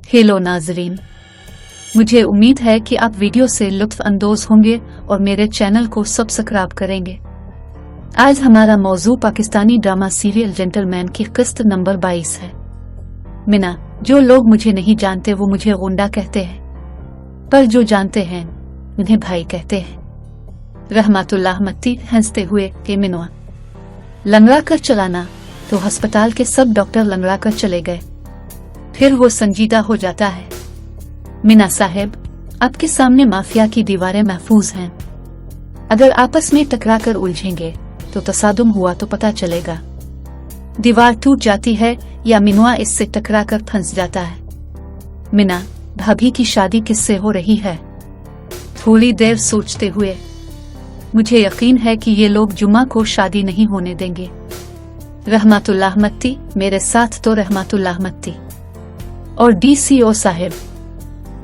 Hello नाजरीन, मुझे उम्मीद है कि आप वीडियो से लुत्फ अंदोज होंगे और मेरे चैनल को सब्सक्राइब करेंगे। आज हमारा मौजू पाकिस्तानी ड्रामा सीरियल जेंटलमैन की किस्त नंबर 22 है। मिना, जो लोग मुझे नहीं जानते वो मुझे गुंडा कहते हैं, पर जो जानते हैं उन्हें भाई कहते हैं। रहमतुल्लाह मत्ती हंसते हुए के मिनवा लंगड़ा कर चलाना तो अस्पताल के सब डॉक्टर लंगड़ा कर चले गए, फिर वो संजीदा हो जाता है। मिना साहब, आपके सामने माफिया की दीवारें महफूज हैं। अगर आपस में टकराकर उलझेंगे तो तसादुम हुआ तो पता चलेगा। दीवार टूट जाती है या मिनवा इससे टकराकर फंस जाता है। मिना, भाभी की शादी किससे हो रही है? थोड़ी देर सोचते हुए, मुझे यकीन है कि ये लोग जुम्मा को शादी नहीं होने देंगे। रहमतुल्लाह मत्ती, मेरे साथ तो रहमतुल्लाह मत्ती और डीसीओ साहब।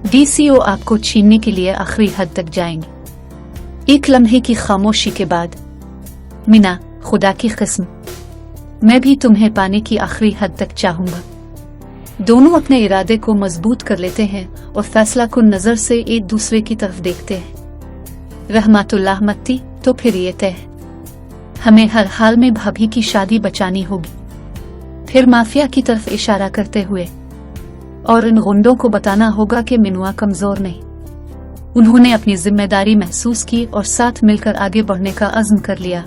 डीसीओ आपको छीनने के लिए आखिरी हद तक जाएंगे। एक लम्हे की खामोशी के बाद, मिना, खुदा की कसम, मैं भी तुम्हें पाने की आखिरी हद तक चाहूंगा। दोनों अपने इरादे को मजबूत कर लेते हैं और फैसला कुन नजर से एक दूसरे की तरफ देखते हैं। रहमतुल्लाह मत्ती, तो फिर ये तय है, हमें हर हाल में भाभी की शादी बचानी होगी। फिर माफिया की तरफ इशारा करते हुए, और इन गुंडों को बताना होगा कि मिनवा कमजोर नहीं। उन्होंने अपनी जिम्मेदारी महसूस की और साथ मिलकर आगे बढ़ने का अज़्म कर लिया।